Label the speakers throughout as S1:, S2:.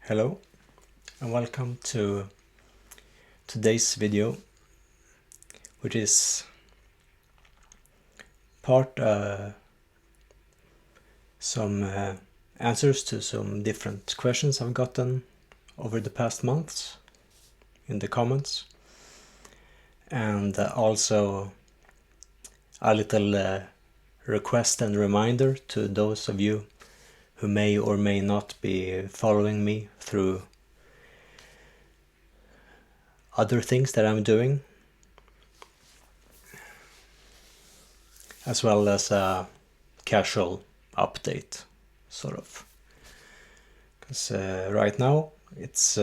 S1: Hello and welcome to today's video, which is part some answers to some different questions I've gotten over the past months in the comments, and also a little request and reminder to those of you who may or may not be following me through other things that I'm doing, as well as a casual update, sort of. Because right now it's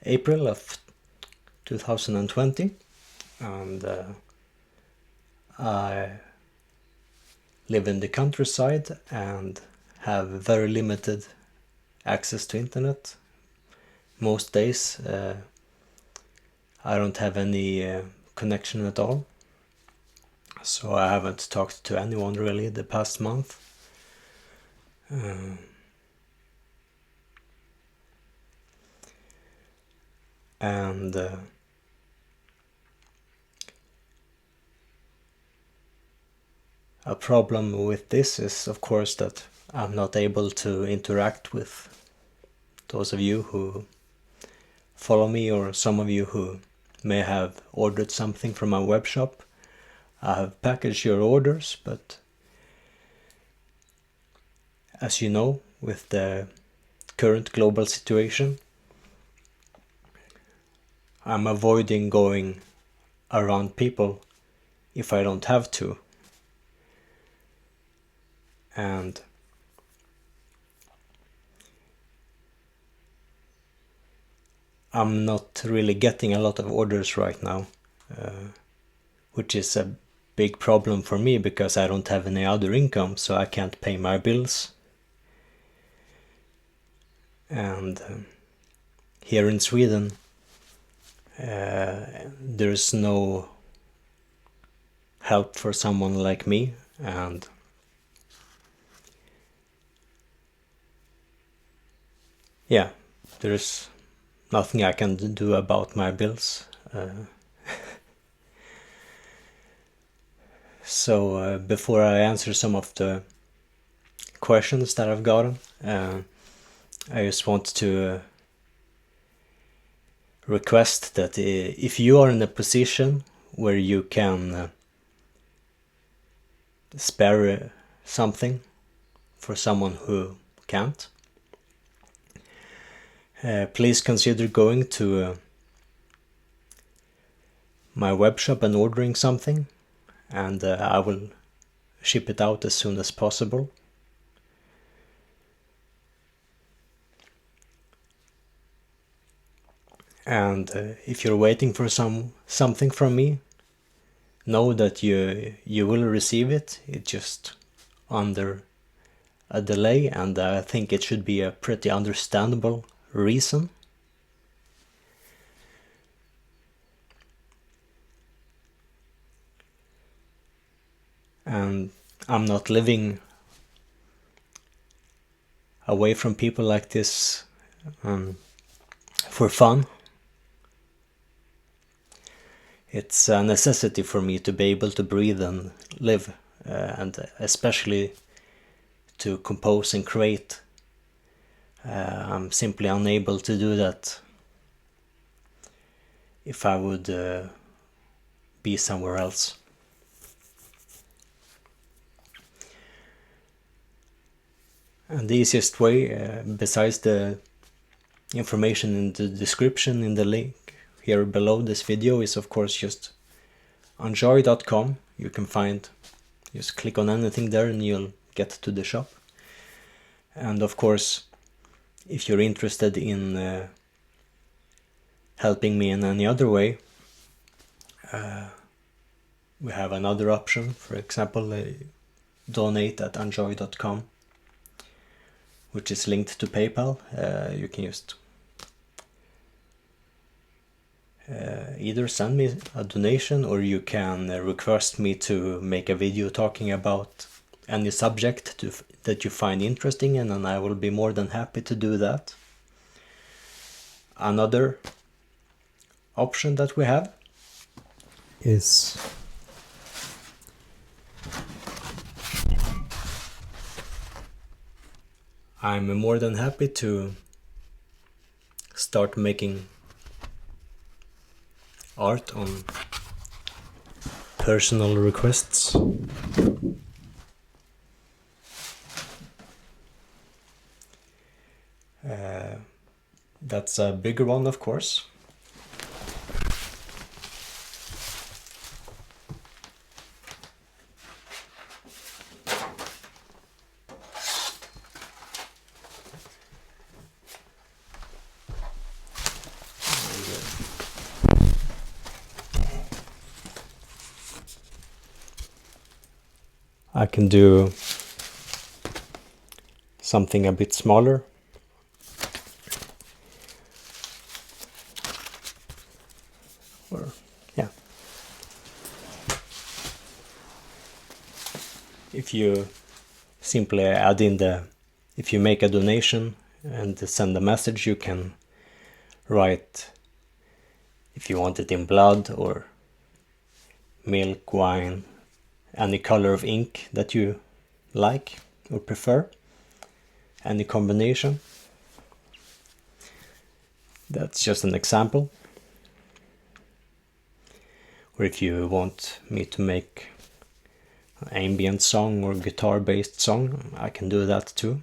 S1: April of 2020, and I live in the countryside and have very limited access to internet. Most days I don't have any connection at all, so I haven't talked to anyone really the past month. And a problem with this is, of course, that I'm not able to interact with those of you who follow me, or some of you who may have ordered something from my web shop. I have packaged your orders, but as you know, with the current global situation, I'm avoiding going around people if I don't have to. And I'm not really getting a lot of orders right now, which is a big problem for me because I don't have any other income, so I can't pay my bills. And here in Sweden, there's no help for someone like me, and yeah, there's nothing I can do about my bills. So before I answer some of the questions that I've gotten, I just want to request that if you are in a position where you can spare something for someone who can't, please consider going to my web shop and ordering something, and I will ship it out as soon as possible. And if you're waiting for something from me, know that you will receive it. It's just under a delay, and I think it should be a pretty understandable reason. And I'm not living away from people like this for fun. It's a necessity for me to be able to breathe and live, and especially to compose and create. I'm simply unable to do that if I would be somewhere else. And the easiest way, besides the information in the description in the link here below this video, is of course just enjoy.com. You can just click on anything there and you'll get to the shop. And of course, if you're interested in helping me in any other way, we have another option. For example, donate at enjoy.com, which is linked to PayPal. You can just either send me a donation, or you can request me to make a video talking about any subject that you find interesting, and then I will be more than happy to do that. Another option that we have is I'm more than happy to start making art on personal requests. That's a bigger one, of course. I can do something a bit smaller. Or, yeah. If you simply add in if you make a donation and send a message, you can write if you want it in blood or milk, wine, any color of ink that you like or prefer, any combination. That's just an example. Or if you want me to make an ambient song or guitar based song, I can do that too.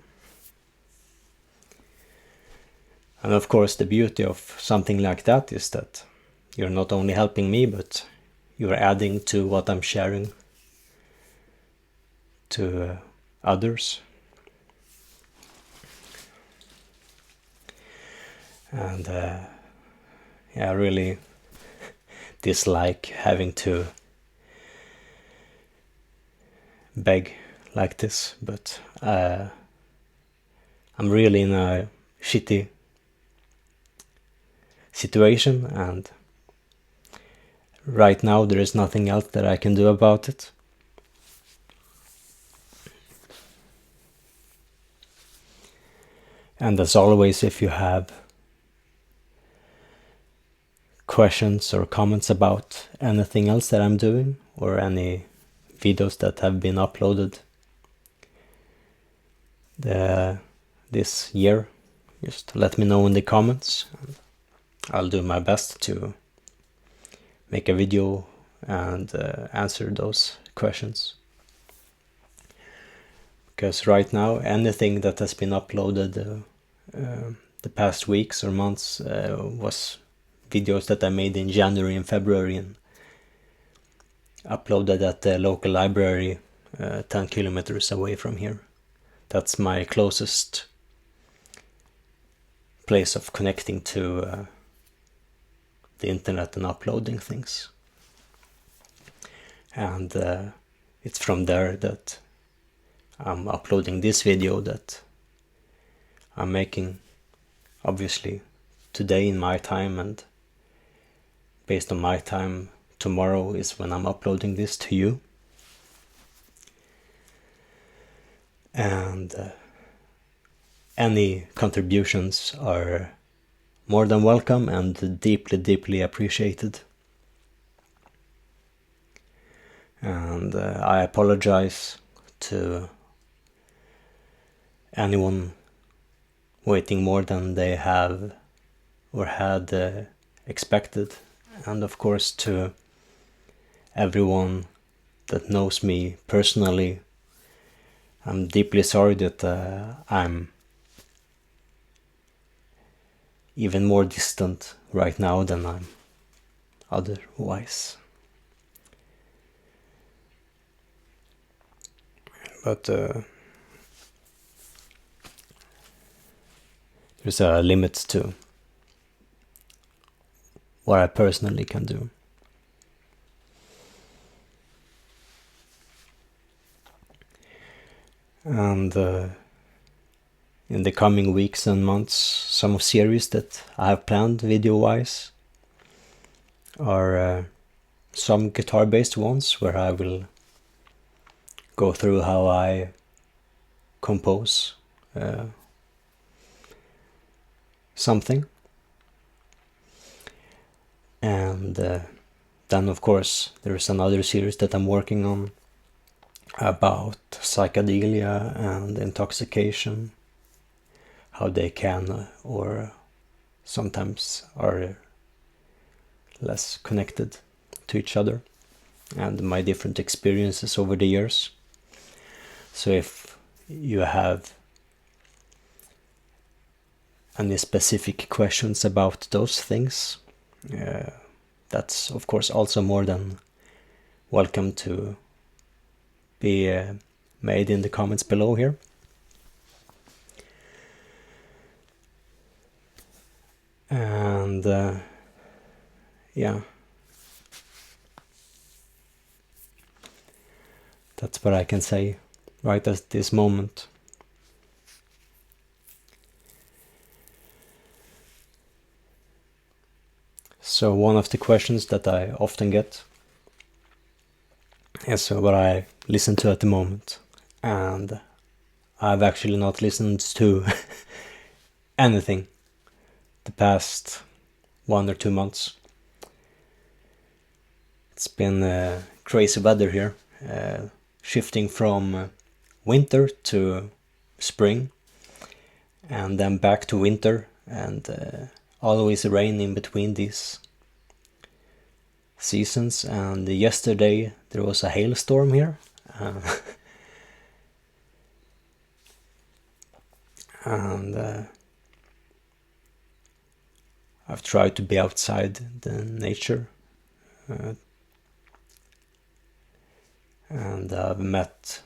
S1: And of course the beauty of something like that is that you're not only helping me, but you're adding to what I'm sharing to others. And I really dislike having to beg like this, but I'm really in a shitty situation, and right now there is nothing else that I can do about it. And as always, if you have questions or comments about anything else that I'm doing or any videos that have been uploaded this year, just let me know in the comments. I'll do my best to make a video and answer those questions. Because right now anything that has been uploaded the past weeks or months was videos that I made in January and February and uploaded at the local library 10 kilometers away from here. That's my closest place of connecting to the internet and uploading things. And it's from there that I'm uploading this video that I'm making, obviously today in my time, and based on my time, tomorrow is when I'm uploading this to you. And any contributions are more than welcome and deeply, deeply appreciated. And I apologize to anyone waiting more than they have or had expected, and of course to everyone that knows me personally. I'm deeply sorry that I'm even more distant right now than I'm otherwise. But there's a limit to what I personally can do. And in the coming weeks and months, some series that I have planned video-wise are some guitar-based ones where I will go through how I compose something. And then of course there's another series that I'm working on about psychedelia and intoxication, how they can or sometimes are less connected to each other, and my different experiences over the years. So if you have any specific questions about those things, that's of course also more than welcome to be made in the comments below here. And yeah, that's what I can say right at this moment. So one of the questions that I often get is what I listen to at the moment, and I've actually not listened to anything the past 1 or 2 months. It's been crazy weather here, shifting from winter to spring, and then back to winter, and always rain in between these seasons. And yesterday there was a hailstorm here, and I've tried to be outside the nature, and I've met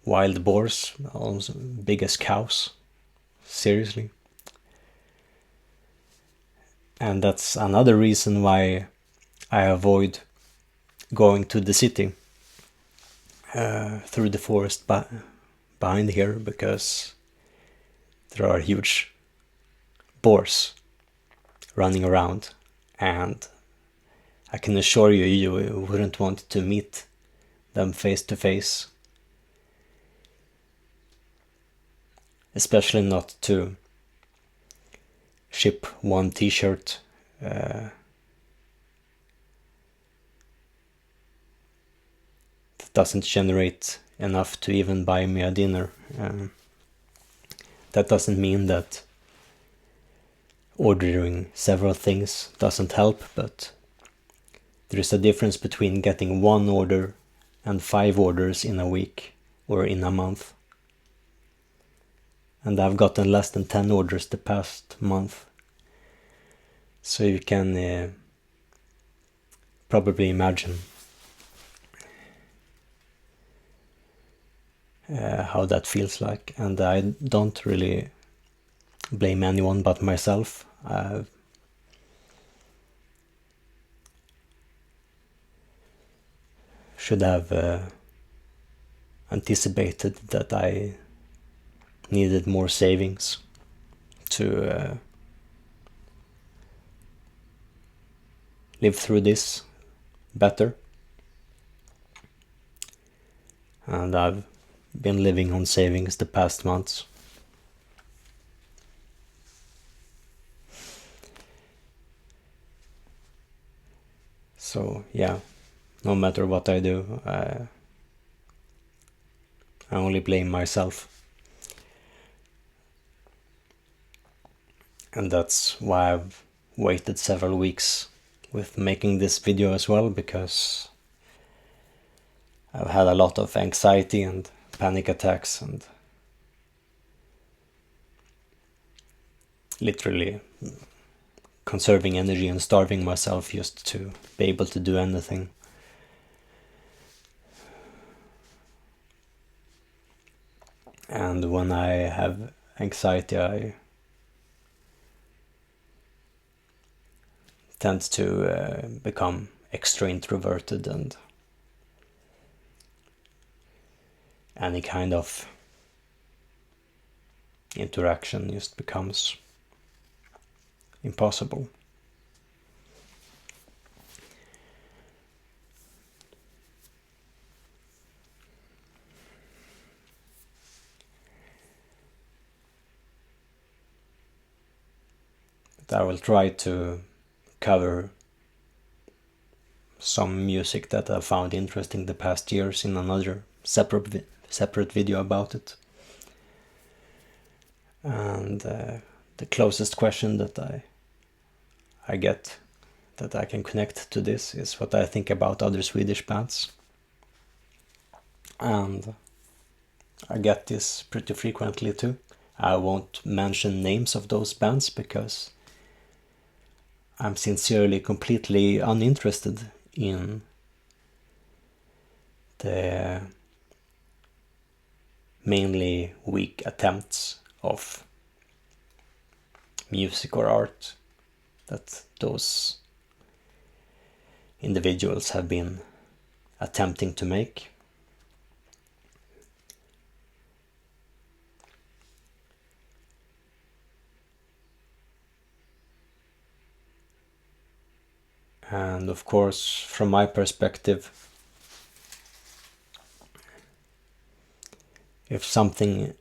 S1: wild boars, almost big as cows, seriously. And that's another reason why I avoid going to the city through the forest behind here, because there are huge boars running around, and I can assure you, you wouldn't want to meet them face to face, especially not to ship one t-shirt that doesn't generate enough to even buy me a dinner. That doesn't mean that ordering several things doesn't help, but there is a difference between getting one order and 5 orders in a week or in a month. And I've gotten less than 10 orders the past month. So you can probably imagine how that feels like. And I don't really blame anyone but myself. I should have anticipated that I needed more savings to live through this better. And I've been living on savings the past months. So yeah, no matter what I do, I only blame myself. And that's why I've waited several weeks with making this video as well, because I've had a lot of anxiety and panic attacks, and literally conserving energy and starving myself just to be able to do anything. And when I have anxiety, I tend to become extra introverted, and any kind of interaction just becomes impossible. I will try to cover some music that I found interesting the past years in another separate video about it. And the closest question that I get that I can connect to this is what I think about other Swedish bands. And I get this pretty frequently too. I won't mention names of those bands because I'm sincerely completely uninterested in the mainly weak attempts of music or art that those individuals have been attempting to make. And of course, from my perspective, if something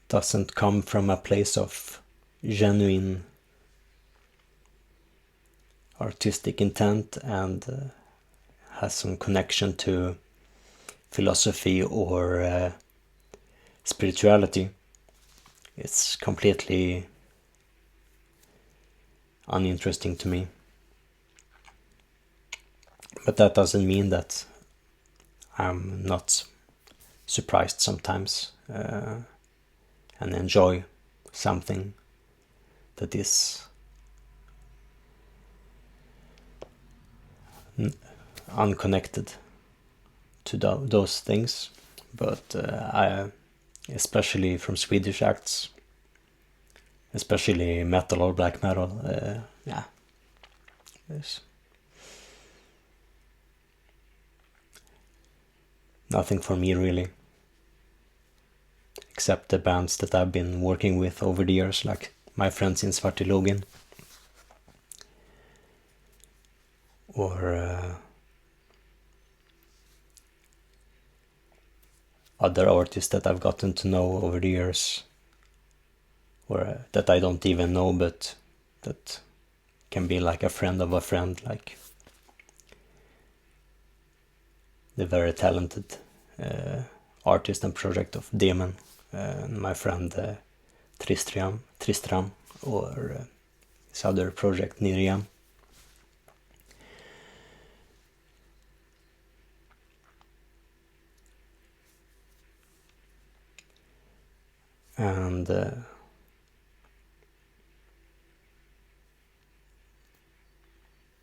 S1: doesn't come from a place of genuine artistic intent and has some connection to philosophy or spirituality, it's completely uninteresting to me. But that doesn't mean that I'm not surprised sometimes and enjoy something that is unconnected to those things. But I, especially from Swedish acts, especially metal or black metal, yeah, there's nothing for me really, except the bands that I've been working with over the years, like my friends in Svartilogin, or other artists that I've gotten to know over the years, or that I don't even know, but that can be like a friend of a friend, like the very talented artist and project of Demon, my friend Tristram, or his other project Niriam. And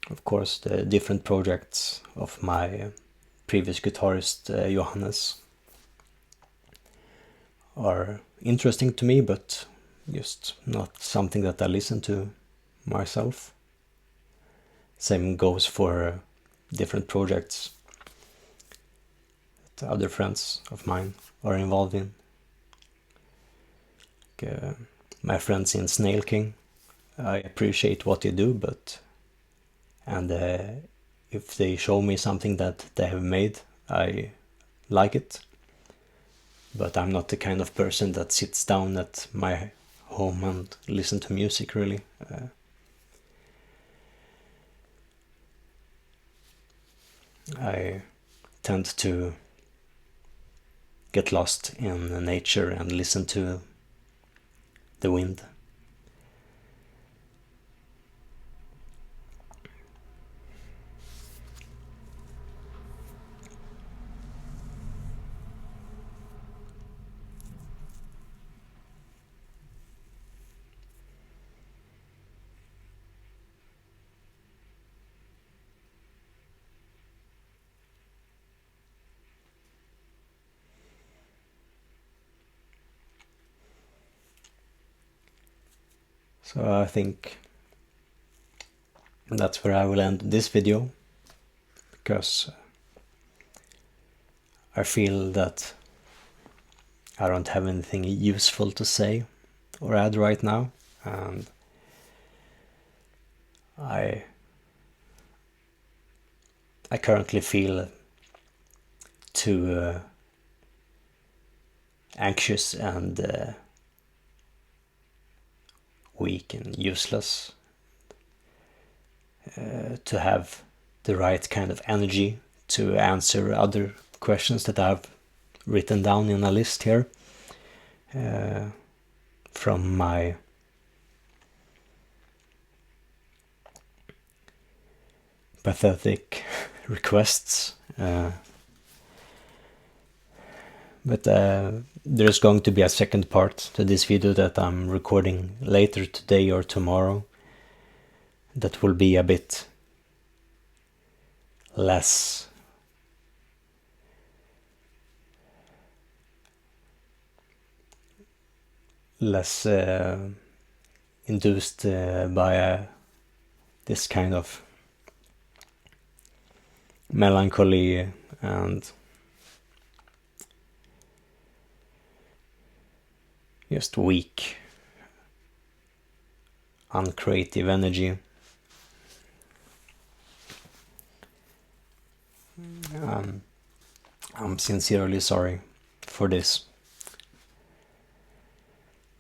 S1: of course the different projects of my previous guitarist Johannes are interesting to me, but just not something that I listen to myself. Same goes for different projects that other friends of mine are involved in. My friends in Snail King, I appreciate what they do, but if they show me something that they have made, I like it. But I'm not the kind of person that sits down at my home and listen to music really. I tend to get lost in nature and listen to the wind. So I think that's where I will end this video, because I feel that I don't have anything useful to say or add right now, and I currently feel too anxious and weak and useless, to have the right kind of energy to answer other questions that I've written down in a list here from my pathetic requests. But there's going to be a second part to this video that I'm recording later today or tomorrow that will be a bit less induced by this kind of melancholy and just weak, uncreative energy. I'm sincerely sorry for this,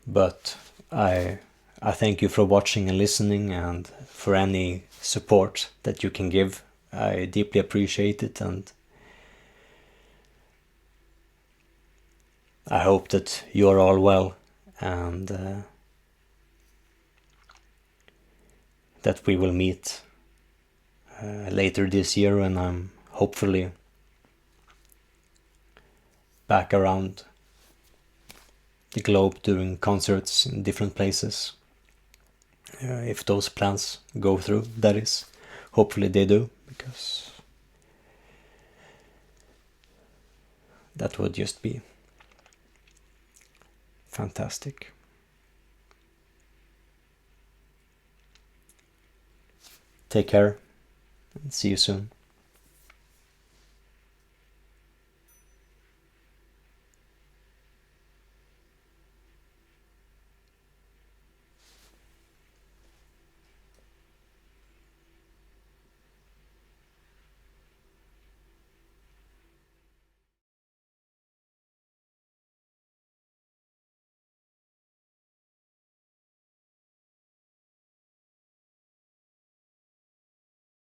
S1: but I thank you for watching and listening, and for any support that you can give. I deeply appreciate it, and I hope that you are all well, and that we will meet later this year when I'm hopefully back around the globe doing concerts in different places. If those plans go through, that is. Hopefully they do, because that would just be fantastic. Take care and see you soon.